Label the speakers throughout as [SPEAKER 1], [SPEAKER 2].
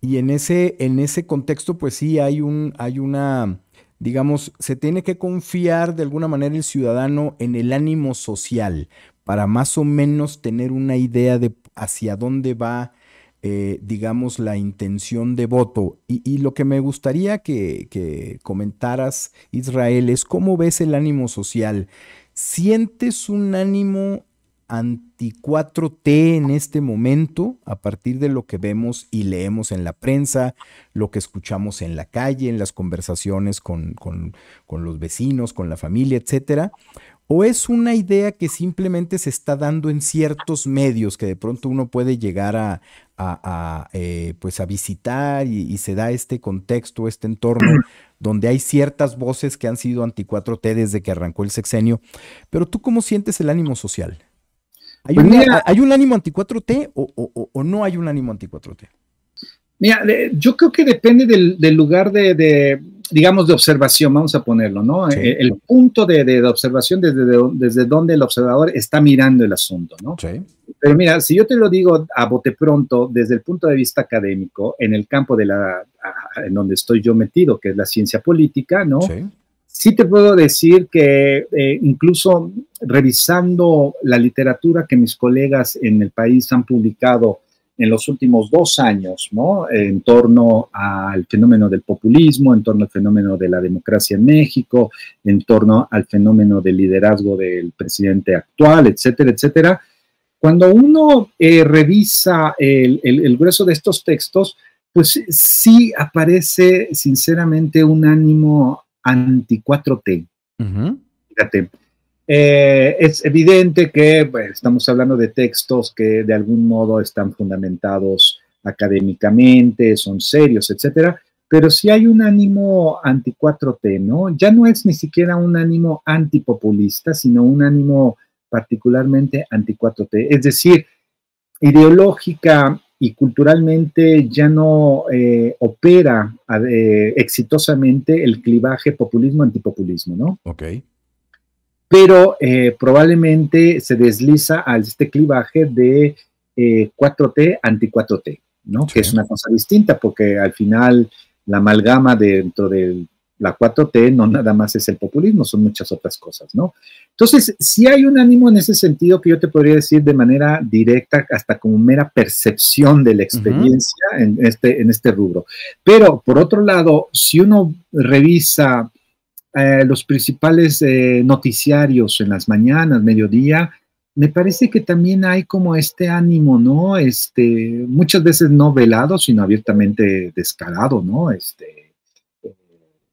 [SPEAKER 1] Y en ese contexto, pues sí, hay una, digamos, se tiene que confiar de alguna manera el ciudadano en el ánimo social para más o menos tener una idea de hacia dónde va, digamos, la intención de voto. Y lo que me gustaría que comentaras, Israel, es cómo ves el ánimo social. ¿Sientes un ánimo anti 4T en este momento, a partir de lo que vemos y leemos en la prensa, lo que escuchamos en la calle, en las conversaciones con los vecinos, con la familia, etcétera? ¿O es una idea que simplemente se está dando en ciertos medios que de pronto uno puede llegar pues a visitar y se da este contexto, este entorno donde hay ciertas voces que han sido anti 4T desde que arrancó el sexenio? Pero ¿tú cómo sientes el ánimo social?
[SPEAKER 2] Pues mira,
[SPEAKER 1] ¿Hay un ánimo anti 4T o no hay un ánimo anti 4T?
[SPEAKER 2] mira, yo creo que depende del lugar digamos, de observación, vamos a ponerlo, ¿no?
[SPEAKER 1] Sí,
[SPEAKER 2] El punto de observación desde donde el observador está mirando el asunto, ¿no?
[SPEAKER 1] sí,
[SPEAKER 2] Pero mira, si yo te lo digo a bote pronto, desde el punto de vista académico, en el campo en donde estoy yo metido, que es la ciencia política, ¿no?
[SPEAKER 1] sí.
[SPEAKER 2] Sí te puedo decir que incluso revisando la literatura que mis colegas en el país han publicado en los últimos 2 años, ¿no? En torno al fenómeno del populismo, en torno al fenómeno de la democracia en México, en torno al fenómeno del liderazgo del presidente actual, etcétera, etcétera. Cuando uno revisa el grueso de estos textos, pues sí aparece sinceramente un ánimo anti 4T.
[SPEAKER 1] Ujú.
[SPEAKER 2] Fíjate, es evidente que bueno, estamos hablando de textos que de algún modo están fundamentados académicamente, son serios, etcétera, pero sí hay un ánimo anti 4T, ¿no? Ya no es ni siquiera un ánimo antipopulista, sino un ánimo particularmente anti 4T. Es decir, ideológica y culturalmente ya no opera exitosamente el clivaje populismo-antipopulismo, ¿no?
[SPEAKER 1] Ok.
[SPEAKER 2] Pero probablemente se desliza a este clivaje de 4T anti-4T, ¿no? Que
[SPEAKER 1] Sí.
[SPEAKER 2] es una cosa distinta porque al final la amalgama dentro de la 4T no nada más es el populismo, son muchas otras cosas, ¿no? Entonces, sí hay un ánimo en ese sentido que yo te podría decir de manera directa, hasta como mera percepción de la
[SPEAKER 1] Ujú.
[SPEAKER 2] experiencia en este rubro. Pero, por otro lado, si uno revisa los principales noticiarios en las mañanas, mediodía, me parece que también hay como este ánimo, ¿no? Muchas veces no velado, sino abiertamente descarado, ¿no? Eh,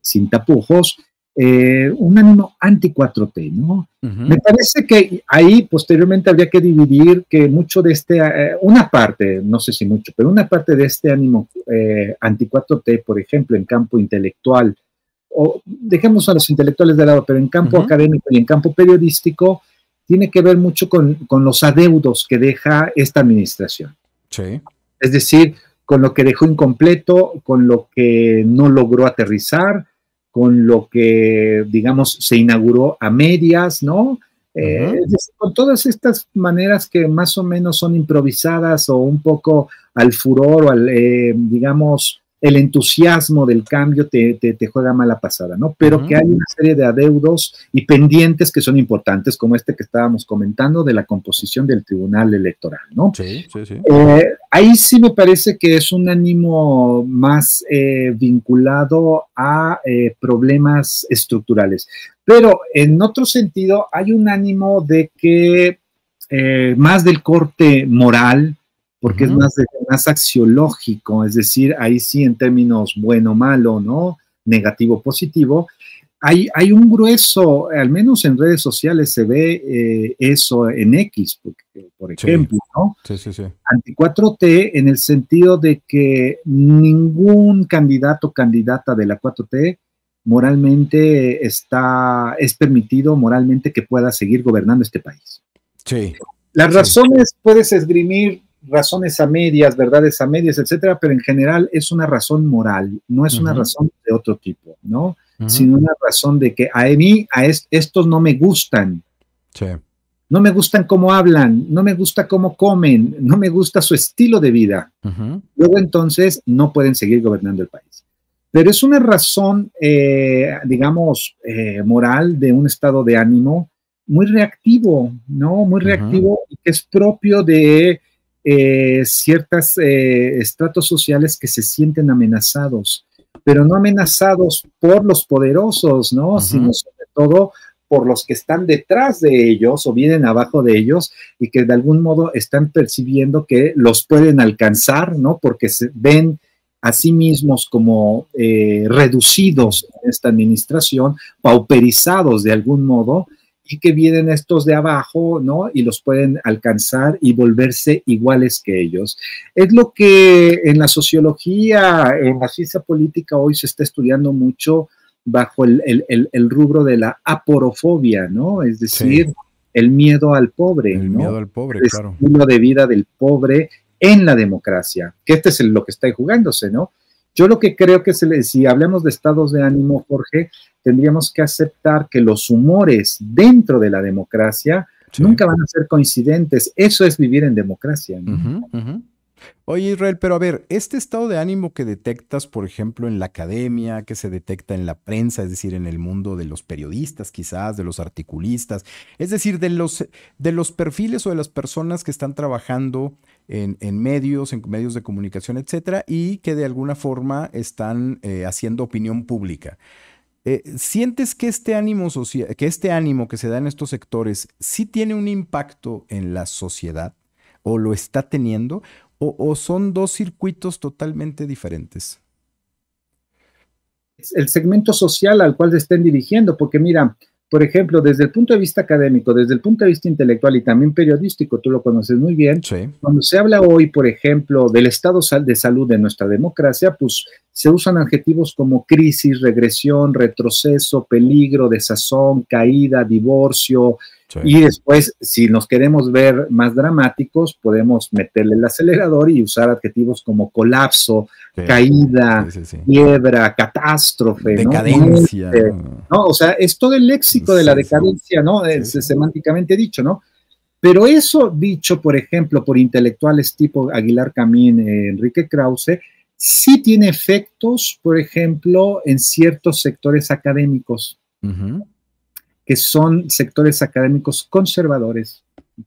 [SPEAKER 2] Sin tapujos, un ánimo anti 4T, ¿no? Me
[SPEAKER 1] Ujú.
[SPEAKER 2] parece que ahí posteriormente habría que dividir que mucho de una parte, no sé si mucho, pero una parte de este ánimo anti 4T, por ejemplo, en campo intelectual, o dejemos a los intelectuales de lado, pero en campo
[SPEAKER 1] Ujú.
[SPEAKER 2] académico y en campo periodístico, tiene que ver mucho con los adeudos que deja esta administración.
[SPEAKER 1] Sí.
[SPEAKER 2] Es decir, con lo que dejó incompleto, con lo que no logró aterrizar, con lo que, digamos, se inauguró a medias, ¿no?
[SPEAKER 1] Ujú.
[SPEAKER 2] Es decir, con todas estas maneras que más o menos son improvisadas o un poco al furor o digamos, el entusiasmo del cambio te juega mala pasada, ¿no? Pero que
[SPEAKER 1] Ujú.
[SPEAKER 2] hay una serie de adeudos y pendientes que son importantes, como este que estábamos comentando de la composición del Tribunal Electoral, ¿no?
[SPEAKER 1] Sí, sí, sí.
[SPEAKER 2] Ahí sí me parece que es un ánimo más vinculado a problemas estructurales. Pero en otro sentido, hay un ánimo de que más del corte moral, porque es
[SPEAKER 1] Ujú.
[SPEAKER 2] más axiológico, es decir, ahí sí en términos bueno, malo, ¿no? Negativo, positivo, hay un grueso, al menos en redes sociales se ve eso en X, por
[SPEAKER 1] Sí,
[SPEAKER 2] ejemplo, ¿no?
[SPEAKER 1] sí, sí, sí.
[SPEAKER 2] Anti 4T en el sentido de que ningún candidato o candidata de la 4T moralmente es permitido moralmente que pueda seguir gobernando este país.
[SPEAKER 1] Sí,
[SPEAKER 2] Las
[SPEAKER 1] sí.
[SPEAKER 2] razones puedes esgrimir razones a medias, verdades a medias, etcétera, pero en general es una razón moral, no es una
[SPEAKER 1] Ujú.
[SPEAKER 2] razón de otro tipo, ¿no?
[SPEAKER 1] Ujú.
[SPEAKER 2] Sino una razón de que a mí, estos no me gustan,
[SPEAKER 1] Sí.
[SPEAKER 2] no me gustan cómo hablan, no me gusta cómo comen, no me gusta su estilo de vida. Luego entonces no pueden seguir gobernando el país. Pero es una razón, digamos, moral de un estado de ánimo muy reactivo, ¿no? Muy reactivo y que es propio de ciertos estratos sociales que se sienten amenazados, pero no amenazados por los poderosos, ¿no? Sino sobre todo por los que están detrás de ellos o vienen abajo de ellos y que de algún modo están percibiendo que los pueden alcanzar, ¿no? Porque se ven a sí mismos como reducidos en esta administración, pauperizados de algún modo, y que vienen estos de abajo, ¿no? Y los pueden alcanzar y volverse iguales que ellos. Es lo que en la sociología, en la ciencia política hoy se está estudiando mucho bajo el rubro de la aporofobia, ¿no? Es decir, el miedo al pobre,
[SPEAKER 1] el
[SPEAKER 2] ¿no?
[SPEAKER 1] miedo al pobre,
[SPEAKER 2] el
[SPEAKER 1] claro.
[SPEAKER 2] estilo de vida del pobre en la democracia, que este es lo que está jugándose, ¿no? Yo lo que creo que si hablamos de estados de ánimo, Jorge, tendríamos que aceptar que los humores dentro de la democracia nunca van a ser coincidentes. Eso es vivir en democracia, ¿no?
[SPEAKER 1] Oye, Israel, pero a ver, este estado de ánimo que detectas, por ejemplo, en la academia, que se detecta en la prensa, es decir, en el mundo de los periodistas, quizás, de los articulistas, es decir, de los perfiles o de las personas que están trabajando en medios de comunicación, etcétera, y que de alguna forma están haciendo opinión pública. ¿Sientes que este ánimo social, que este ánimo que se da en estos sectores sí tiene un impacto en la sociedad o lo está teniendo? ¿O son dos circuitos totalmente diferentes?
[SPEAKER 2] El segmento social al cual se estén dirigiendo, porque mira, por ejemplo, desde el punto de vista académico, desde el punto de vista intelectual y también periodístico, tú lo conoces muy bien, cuando se habla hoy, por ejemplo, del estado de salud de nuestra democracia, pues se usan adjetivos como crisis, regresión, retroceso, peligro, desazón, caída, divorcio. Y después, si nos queremos ver más dramáticos, podemos meterle el acelerador y usar adjetivos como colapso, caída, quiebra, catástrofe,
[SPEAKER 1] decadencia,
[SPEAKER 2] ¿no? O sea, es todo el léxico de la decadencia, ¿no? Semánticamente dicho, ¿no? Pero eso dicho, por ejemplo, por intelectuales tipo Aguilar Camín, Enrique Krause, sí tiene efectos, por ejemplo, en ciertos sectores académicos. Que son sectores académicos conservadores,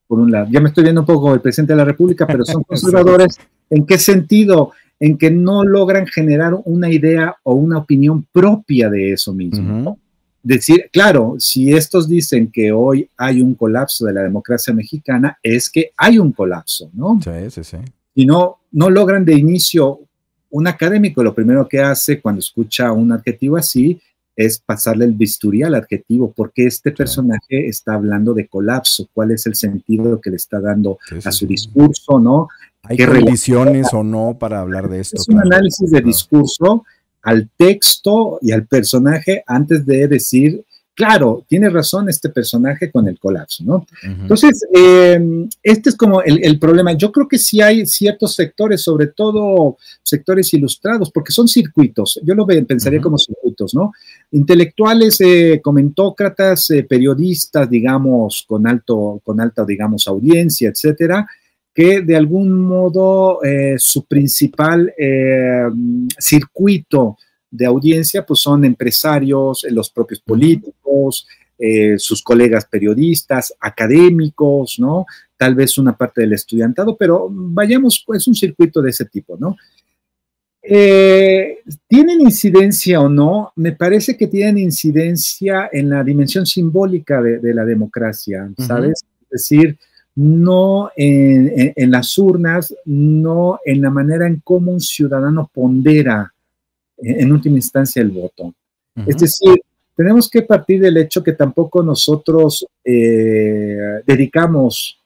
[SPEAKER 2] por un lado. Ya me estoy viendo un poco como el presidente de la República, pero son conservadores. ¿En qué sentido? En que no logran generar una idea o una opinión propia de eso mismo, ¿no? Decir, claro, si estos dicen que hoy hay un colapso de la democracia mexicana, es que hay un colapso, ¿no? Y no logran de inicio un académico, lo primero que hace cuando escucha un adjetivo así, es pasarle el bisturí al adjetivo, porque este personaje está hablando de colapso, cuál es el sentido que le está dando a su discurso, ¿no?
[SPEAKER 1] ¿Hay condiciones o no para hablar de esto?
[SPEAKER 2] Es un análisis de discurso al texto y al personaje antes de decir, claro, tiene razón este personaje con el colapso, ¿no? Entonces, este es como el problema. Yo creo que sí hay ciertos sectores, sobre todo sectores ilustrados, porque son circuitos. Yo lo pensaría como circuitos, ¿no? Intelectuales, comentócratas, periodistas, digamos, con alta, digamos, audiencia, etcétera, que de algún modo su principal circuito de audiencia, pues son empresarios, los propios políticos, sus colegas periodistas, académicos, ¿no? Tal vez una parte del estudiantado, pero vayamos, pues, un circuito de ese tipo, ¿no? ¿Tienen incidencia o no? Me parece que tienen incidencia en la dimensión simbólica de la democracia, ¿sabes? Es decir, no en las urnas, no en la manera en cómo un ciudadano pondera en última instancia el voto. Es decir, tenemos que partir del hecho que tampoco nosotros dedicamos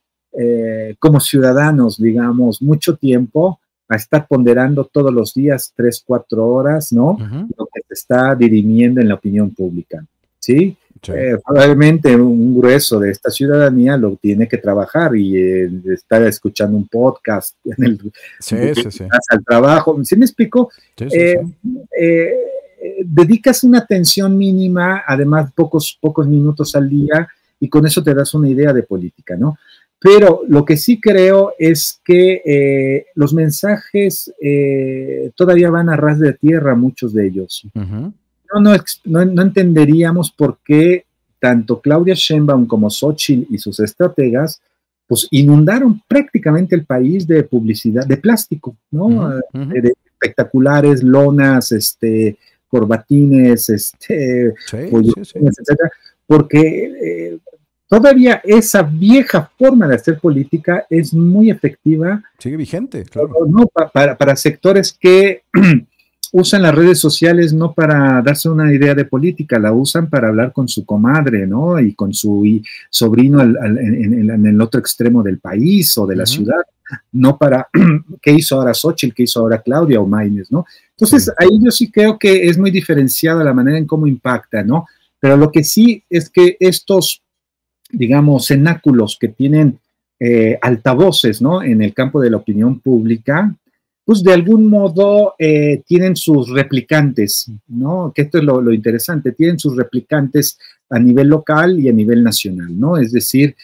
[SPEAKER 2] como ciudadanos, digamos, mucho tiempo a estar ponderando todos los días 3, 4 horas, ¿no? Lo que se está dirimiendo en la opinión pública, ¿sí? Probablemente un grueso de esta ciudadanía lo tiene que trabajar y estar escuchando un podcast en el al trabajo. ¿Sí me explico? Dedicas una atención mínima, además pocos minutos al día, y con eso te das una idea de política, ¿no? Pero lo que sí creo es que los mensajes todavía van a ras de tierra, muchos de ellos. No entenderíamos por qué tanto Claudia Sheinbaum como Xóchitl y sus estrategas pues inundaron prácticamente el país de publicidad, de plástico, ¿no? De espectaculares, lonas, corbatines, etcétera, porque todavía esa vieja forma de hacer política es muy efectiva.
[SPEAKER 1] Sigue vigente, claro.
[SPEAKER 2] ¿No? Para sectores que usan las redes sociales no para darse una idea de política, la usan para hablar con su comadre, ¿no? Y con su sobrino en el otro extremo del país o de la ciudad, no para qué hizo ahora Xóchitl, qué hizo ahora Claudia o Maynes, ¿no? Entonces, ahí yo sí creo que es muy diferenciada la manera en cómo impacta, ¿no? Pero lo que sí es que estos, digamos, cenáculos que tienen altavoces, ¿no? En el campo de la opinión pública, pues de algún modo tienen sus replicantes, ¿no? Que esto es lo interesante, tienen sus replicantes a nivel local y a nivel nacional, ¿no? Es decir,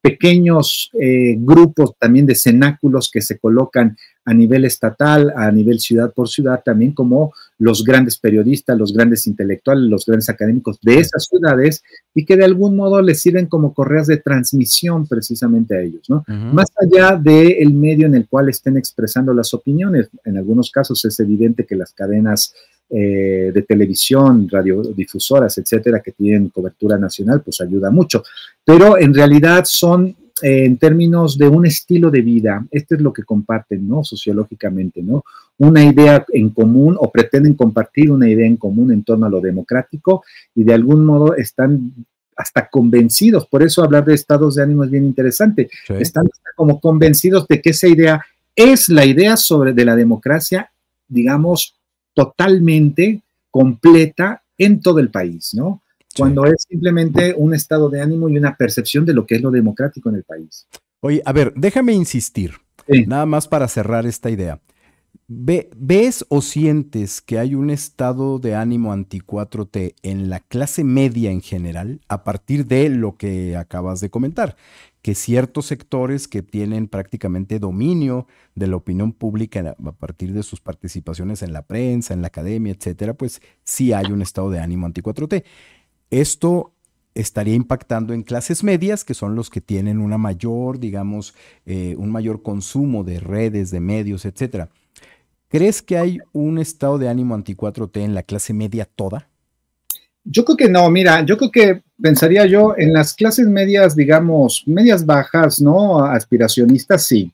[SPEAKER 2] pequeños grupos también de cenáculos que se colocan a nivel estatal, a nivel ciudad por ciudad, también como los grandes periodistas, los grandes intelectuales, los grandes académicos de esas ciudades, y que de algún modo les sirven como correas de transmisión precisamente a ellos, ¿no? Más allá del medio en el cual estén expresando las opiniones. En algunos casos es evidente que las cadenas de televisión, radiodifusoras, etcétera, que tienen cobertura nacional, pues ayuda mucho, pero en realidad son en términos de un estilo de vida, esto es lo que comparten, ¿no? Sociológicamente, ¿no? Una idea en común o pretenden compartir una idea en común en torno a lo democrático y de algún modo están hasta convencidos, por eso hablar de estados de ánimo es bien interesante, están como convencidos de que esa idea es la idea de la democracia, digamos, totalmente completa en todo el país, ¿no? Cuando es simplemente un estado de ánimo y una percepción de lo que es lo democrático en el país.
[SPEAKER 1] Oye, a ver, déjame insistir, nada más para cerrar esta idea. ¿Ves o sientes que hay un estado de ánimo anti-4T en la clase media en general a partir de lo que acabas de comentar? Que ciertos sectores que tienen prácticamente dominio de la opinión pública a partir de sus participaciones en la prensa, en la academia, etcétera, pues sí hay un estado de ánimo anti-4T. Esto estaría impactando en clases medias, que son los que tienen una mayor, digamos, un mayor consumo de redes, de medios, etcétera. ¿Crees que hay un estado de ánimo anti-4T en la clase media toda?
[SPEAKER 2] Yo creo que no, mira, yo creo que pensaría yo en las clases medias, digamos, medias bajas, ¿no? Aspiracionistas, sí,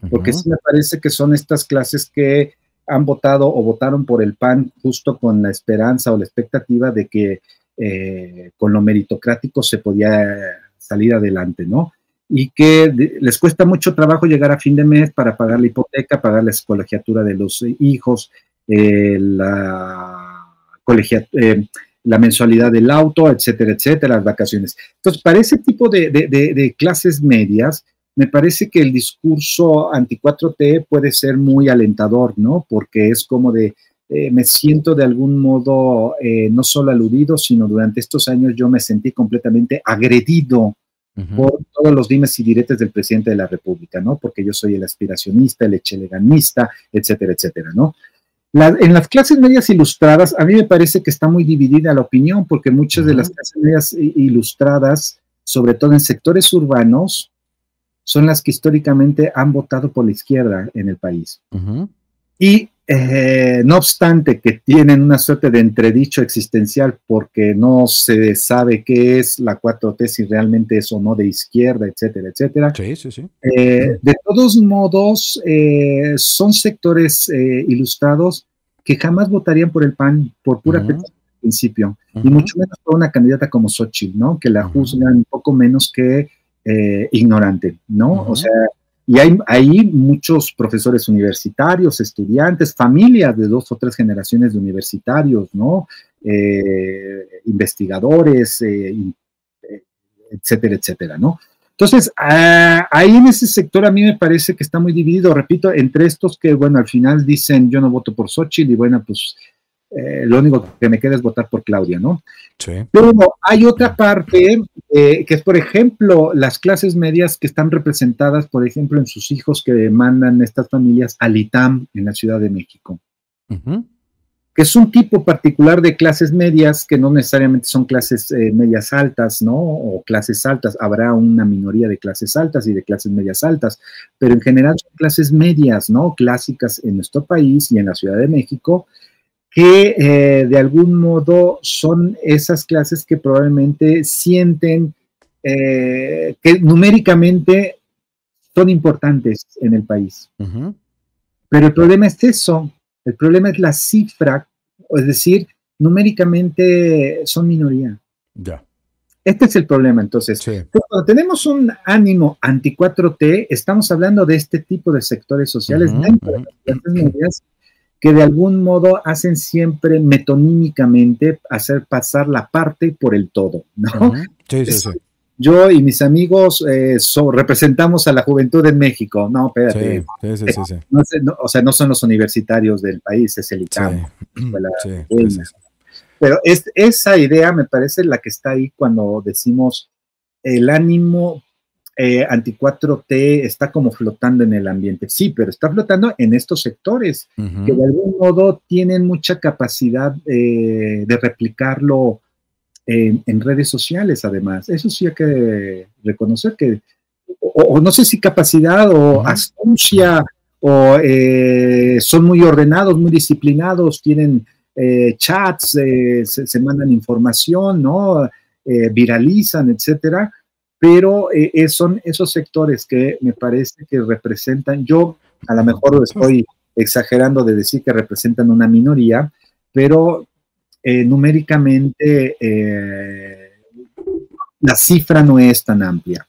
[SPEAKER 2] porque sí me parece que son estas clases que han votado o votaron por el PAN justo con la esperanza o la expectativa de que con lo meritocrático se podía salir adelante, ¿no? Y que les cuesta mucho trabajo llegar a fin de mes para pagar la hipoteca, pagar la colegiatura de los hijos, la mensualidad del auto, etcétera, etcétera, las vacaciones. Entonces, para ese tipo de clases medias, me parece que el discurso anti-4T puede ser muy alentador, ¿no? Porque es como de, me siento de algún modo no solo aludido, sino durante estos años yo me sentí completamente agredido por todos los dimes y diretes del presidente de la República, ¿no? Porque yo soy el aspiracionista, el echeleganista, etcétera, etcétera, ¿no? En las clases medias ilustradas, a mí me parece que está muy dividida la opinión, porque muchas de las clases medias ilustradas, sobre todo en sectores urbanos, son las que históricamente han votado por la izquierda en el país. Y no obstante que tienen una suerte de entredicho existencial porque no se sabe qué es la 4T, si realmente es o no de izquierda, etcétera, etcétera.
[SPEAKER 1] Sí.
[SPEAKER 2] De todos modos, son sectores ilustrados que jamás votarían por el PAN por pura principio, y mucho menos por una candidata como Xóchitl, ¿no? Que la juzgan un poco menos que ignorante, ¿no? O sea, y hay muchos profesores universitarios, estudiantes, familias de 2 o 3 generaciones de universitarios, ¿no? Investigadores, etcétera, etcétera, ¿no? Entonces, ahí en ese sector a mí me parece que está muy dividido, repito, entre estos que, bueno, al final dicen yo no voto por Xóchitl y bueno, pues lo único que me queda es votar por Claudia, ¿no?
[SPEAKER 1] Sí.
[SPEAKER 2] Pero hay otra parte que es, por ejemplo, las clases medias que están representadas, por ejemplo, en sus hijos que mandan estas familias al ITAM en la Ciudad de México, que es un tipo particular de clases medias que no necesariamente son clases medias altas, ¿no? O clases altas. Habrá una minoría de clases altas y de clases medias altas, pero en general son clases medias, ¿no? Clásicas en nuestro país y en la Ciudad de México, que de algún modo son esas clases que probablemente sienten que numéricamente son importantes en el país. Pero el problema es eso, el problema es la cifra, es decir, numéricamente son minoría.
[SPEAKER 1] Ya.
[SPEAKER 2] Este es el problema, entonces.
[SPEAKER 1] Sí.
[SPEAKER 2] Cuando tenemos un ánimo anti-4T, estamos hablando de este tipo de sectores sociales dentro de las clases medias, que de algún modo hacen siempre metonímicamente hacer pasar la parte por el todo, ¿no?
[SPEAKER 1] Sí.
[SPEAKER 2] Yo y mis amigos representamos a la juventud en México. No, espérate.
[SPEAKER 1] Sí.
[SPEAKER 2] O sea, no son los universitarios del país, es el ITAM.
[SPEAKER 1] Sí.
[SPEAKER 2] Pero esa idea me parece la que está ahí cuando decimos el ánimo anti-4T está como flotando en el ambiente. Sí, pero está flotando en estos sectores que de algún modo tienen mucha capacidad de replicarlo en redes sociales, además. Eso sí hay que reconocer que, o no sé si capacidad o astucia, o son muy ordenados, muy disciplinados, tienen chats, se mandan información, ¿no? Viralizan, etcétera. Pero son esos sectores que me parece que representan, yo a lo mejor estoy exagerando de decir que representan una minoría, pero numéricamente la cifra no es tan amplia.